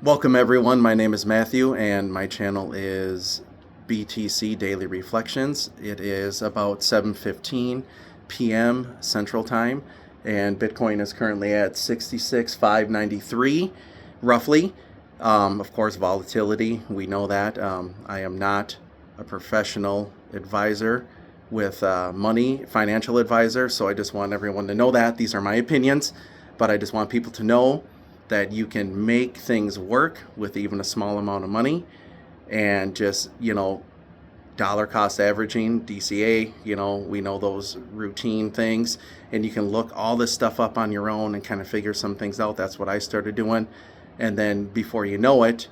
Welcome everyone, my name is Matthew and my channel is BTC Daily Reflections. It is about 7:15 p.m. Central Time and Bitcoin is currently at 66,593 roughly. Of course, volatility, we know that. I am not a professional advisor with money, financial advisor, so I just want everyone to know that. These are my opinions, but I just want people to know that you can make things work with even a small amount of money and just, dollar cost averaging, DCA, we know those routine things, and you can look all this stuff up on your own and kind of figure some things out. That's what I started doing. And then before you know it,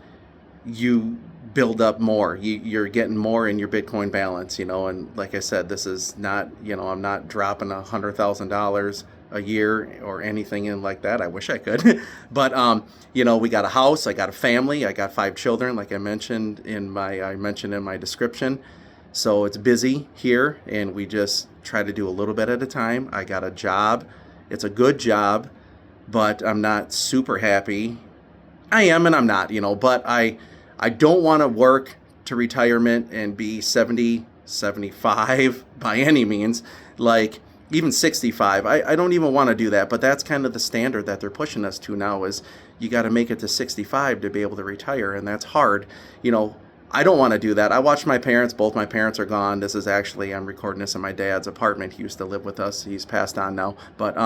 you build up more. You're getting more in your Bitcoin balance, and like I said, this is not, I'm not dropping $100,000 a year or anything in like that. I wish I could. But we got a house, I got a family, I got 5 children, like I mentioned in my description. So it's busy here and we just try to do a little bit at a time. I got a job. It's a good job, but I'm not super happy. I am and I'm not, but I don't want to work to retirement and be 70, 75 by any means. Like even 65. I don't even want to do that, but that's kind of the standard that they're pushing us to now is you got to make it to 65 to be able to retire, and that's hard. I don't want to do that. I watched my parents, both my parents are gone. This is actually, I'm recording this in my dad's apartment. He used to live with us. He's passed on now, but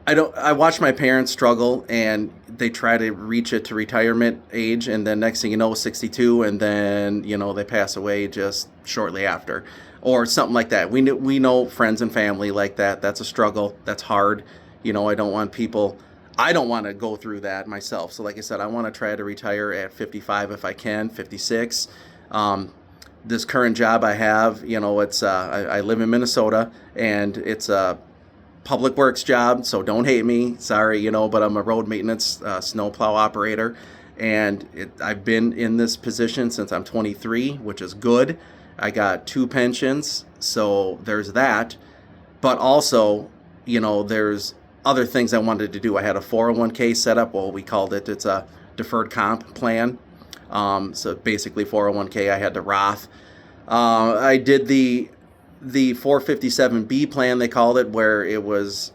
I watched my parents struggle and they try to reach it to retirement age, and then next thing you know, 62, and then, they pass away just shortly after or something like that. We know friends and family like that. That's a struggle. That's hard. I don't want to go through that myself. So like I said, I want to try to retire at 55 if I can, 56. This current job I have, it's I live in Minnesota and it's a public works job, so don't hate me, sorry, but I'm a road maintenance snowplow operator, and I've been in this position since I'm 23, which is good. I got 2 pensions, so there's that, but also, there's other things I wanted to do. I had a 401k set up, well, we called it, it's a deferred comp plan, so basically 401k, I had the Roth. I did the 457B plan, they called it, where it was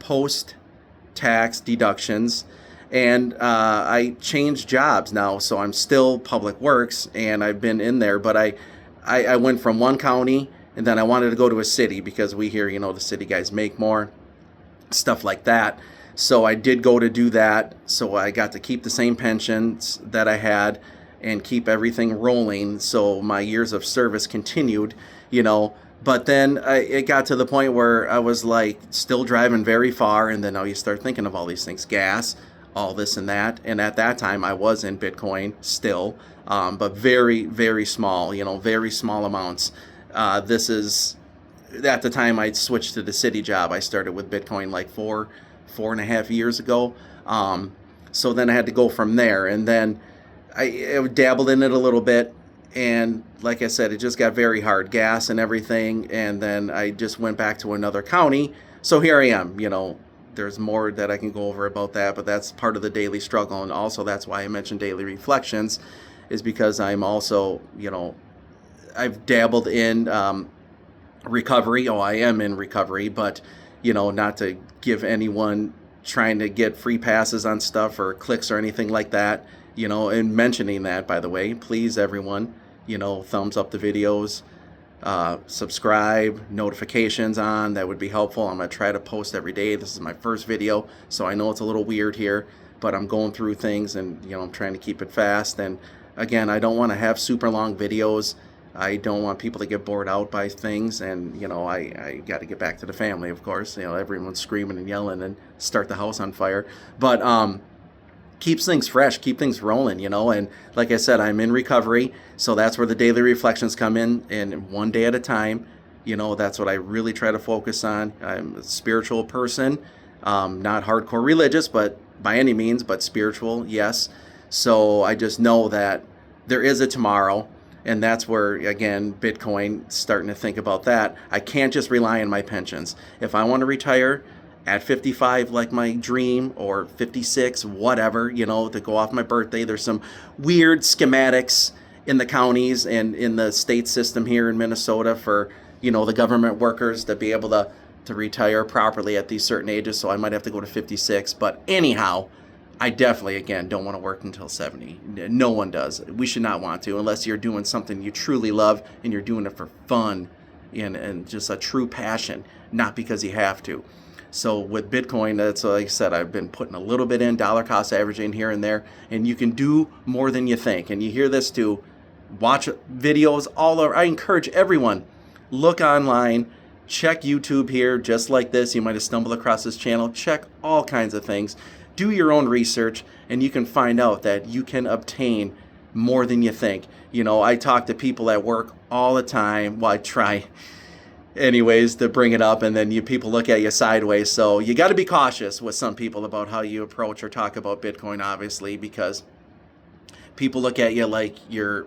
post-tax deductions, and I changed jobs now, so I'm still public works, and I've been in there, but I went from one county, and then I wanted to go to a city, because we hear, the city guys make more, stuff like that, so I did go to do that, so I got to keep the same pensions that I had, and keep everything rolling, so my years of service continued, but then it got to the point where I was like still driving very far, and then now you start thinking of all these things, gas, all this and that, and at that time I was in Bitcoin still, but very, very small, very small amounts. This is, at the time I'd switched to the city job, I started with Bitcoin like 4.5 years ago, so then I had to go from there, and then I dabbled in it a little bit, and like I said, it just got very hard, gas and everything, and then I just went back to another county, so here I am, there's more that I can go over about that, but that's part of the daily struggle, and also that's why I mentioned daily reflections, is because I'm also, I've dabbled in recovery. I am in recovery, but, not to give anyone trying to get free passes on stuff or clicks or anything like that, and mentioning that, by the way, please everyone, thumbs up the videos, subscribe, notifications on, that would be helpful. I'm going to try to post every day. This is my first video, so I know it's a little weird here, but I'm going through things and, I'm trying to keep it fast. And again, I don't want to have super long videos. I don't want people to get bored out by things, and, I got to get back to the family, of course. Everyone's screaming and yelling and start the house on fire. But, keeps things fresh, keep things rolling, and like I said, I'm in recovery, so that's where the daily reflections come in, and one day at a time, that's what I really try to focus on. I'm a spiritual person, not hardcore religious, but by any means, but spiritual, yes. So I just know that there is a tomorrow, and that's where, again, Bitcoin, starting to think about that. I can't just rely on my pensions. If I want to retire at 55 like my dream, or 56, whatever, to go off my birthday. There's some weird schematics in the counties and in the state system here in Minnesota for, the government workers to be able to retire properly at these certain ages. So I might have to go to 56. But anyhow, I definitely, again, don't want to work until 70. No one does. We should not want to, unless you're doing something you truly love and you're doing it for fun and just a true passion, not because you have to. So with Bitcoin, that's like I said, I've been putting a little bit in, dollar cost averaging here and there, and you can do more than you think. And you hear this too. Watch videos all over. I encourage everyone, look online, check YouTube here, just like this. You might have stumbled across this channel. Check all kinds of things. Do your own research, and you can find out that you can obtain more than you think. I talk to people at work all the time. Well, I try anyways to bring it up, and then people look at you sideways. So you got to be cautious with some people about how you approach or talk about Bitcoin, obviously, because people look at you like you're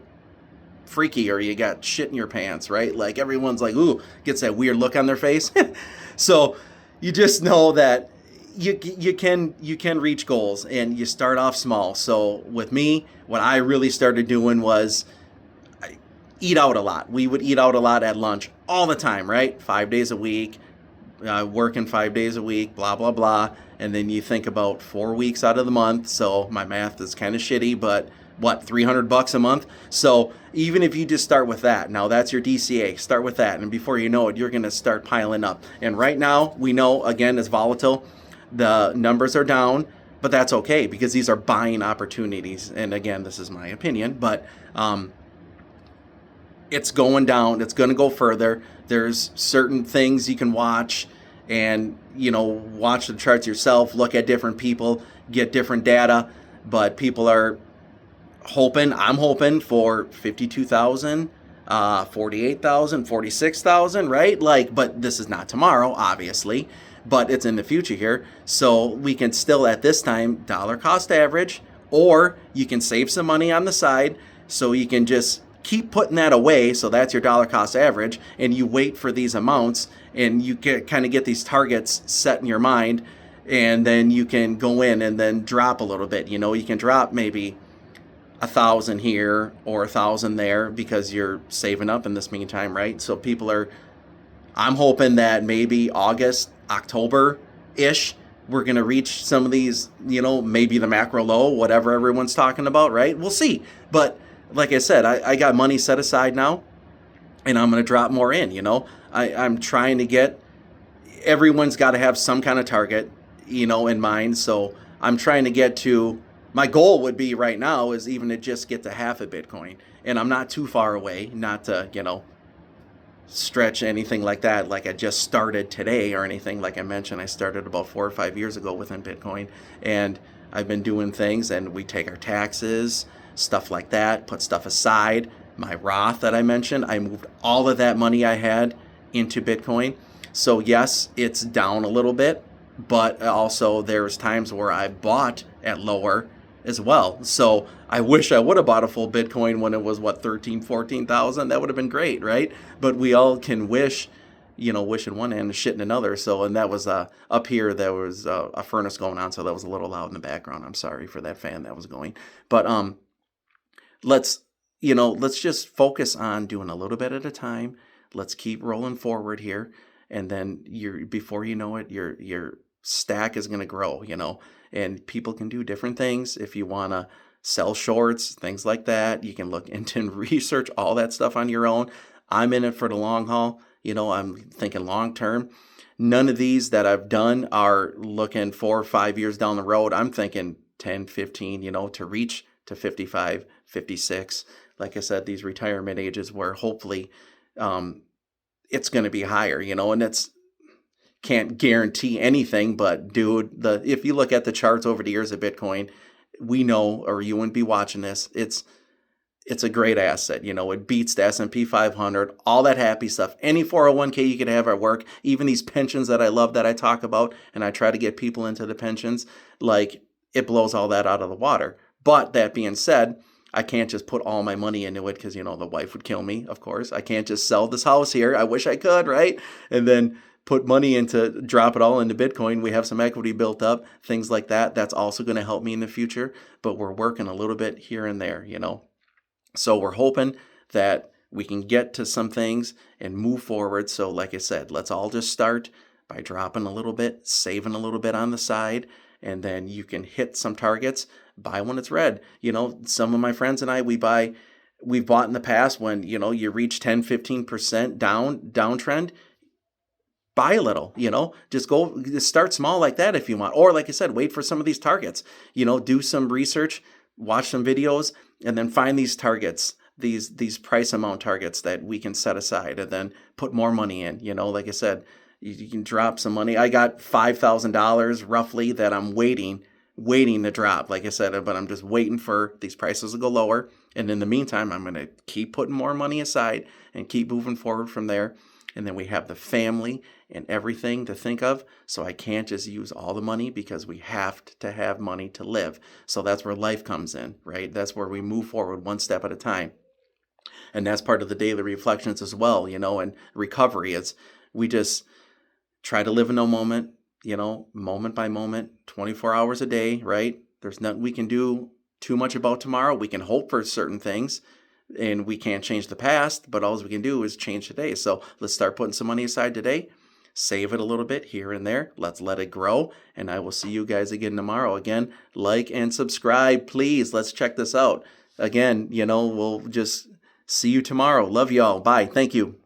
freaky or you got shit in your pants, right? Like everyone's like, ooh, gets that weird look on their face. So you just know that you can reach goals, and you start off small. So with me, what I really started doing was eat out a lot. We would eat out a lot at lunch all the time, right? 5 days a week, working 5 days a week, blah, blah, blah. And then you think about 4 weeks out of the month. So my math is kind of shitty, but what, $300 a month? So even if you just start with that, now that's your DCA, start with that. And before you know it, you're going to start piling up. And right now, we know, again, it's volatile. The numbers are down, but that's okay because these are buying opportunities. And again, this is my opinion, but it's going down. It's going to go further. There's certain things you can watch and, watch the charts yourself, look at different people, get different data. But people are I'm hoping for 52,000, 48,000, 46,000, right? But this is not tomorrow, obviously, but it's in the future here. So we can still, at this time, dollar cost average, or you can save some money on the side. So you can just keep putting that away. So that's your dollar cost average, and you wait for these amounts, and you kind of get these targets set in your mind, and then you can go in and then drop a little bit. You can drop maybe 1,000 here or 1,000 there because you're saving up in this meantime, right? So I'm hoping that maybe August, October-ish, we're going to reach some of these, maybe the macro low, whatever everyone's talking about, right? We'll see. But like I said, I got money set aside now, and I'm going to drop more in, I'm trying to get, everyone's got to have some kind of target, in mind. So I'm trying to get to, my goal would be right now is even to just get to half a Bitcoin. And I'm not too far away, not to, stretch anything like that. Like I just started today or anything. Like I mentioned, I started about 4 or 5 years ago within Bitcoin, and I've been doing things, and we take our taxes, stuff like that, put stuff aside. My Roth that I mentioned, I moved all of that money I had into Bitcoin. So yes, it's down a little bit, but also there's times where I bought at lower as well. So I wish I would have bought a full Bitcoin when it was 13, 14,000. That would have been great, right? But we all can wish in one hand and shit in another. So, and that was up here, there was a furnace going on, so that was a little loud in the background. I'm sorry for that fan that was going. But let's just focus on doing a little bit at a time. Let's keep rolling forward here, and then before you know it, your stack is going to grow, and people can do different things. If you want to sell shorts, things like that, you can look into and research all that stuff on your own. I'm in it for the long haul. I'm thinking long term. None of these that I've done are looking 4 or 5 years down the road. I'm thinking 10, 15, to reach to 55, 56. Like I said, these retirement ages where hopefully it's going to be higher, and it's, can't guarantee anything, but dude, if you look at the charts over the years of Bitcoin, we know, or you wouldn't be watching this, it's a great asset. It beats the S&P 500, all that happy stuff. Any 401k you could have at work, even these pensions that I love that I talk about, and I try to get people into the pensions, like it blows all that out of the water. But that being said, I can't just put all my money into it because, the wife would kill me, of course. I can't just sell this house here. I wish I could, right? And then put money into, drop it all into Bitcoin. We have some equity built up, things like that. That's also going to help me in the future, but we're working a little bit here and there, you know. So we're hoping that we can get to some things and move forward. So like I said, let's all just start by dropping a little bit, saving a little bit on the side, and then you can hit some targets, buy when it's red. You know, some of my friends and I, we've bought in the past when, you know, you reach 10, 15% downtrend, buy a little, you know, just start small like that if you want. Or like I said, wait for some of these targets, you know, do some research, watch some videos, and then find these targets, these price amount targets that we can set aside, and then put more money in. You know, like I said, you can drop some money. I got $5,000 roughly that I'm waiting to drop, like I said, but I'm just waiting for these prices to go lower. And in the meantime, I'm going to keep putting more money aside and keep moving forward from there. And then we have the family and everything to think of. So I can't just use all the money, because we have to have money to live. So that's where life comes in, right? That's where we move forward one step at a time. And that's part of the daily reflections as well, you know, and recovery. Is we just try to live in the moment, you know, moment by moment, 24 hours a day, right? There's nothing we can do too much about tomorrow. We can hope for certain things, and we can't change the past, but all we can do is change today. So let's start putting some money aside today, save it a little bit here and there. Let's let it grow. And I will see you guys again tomorrow. Again, like and subscribe, please. Let's check this out. Again, you know, we'll just see you tomorrow. Love y'all. Bye. Thank you.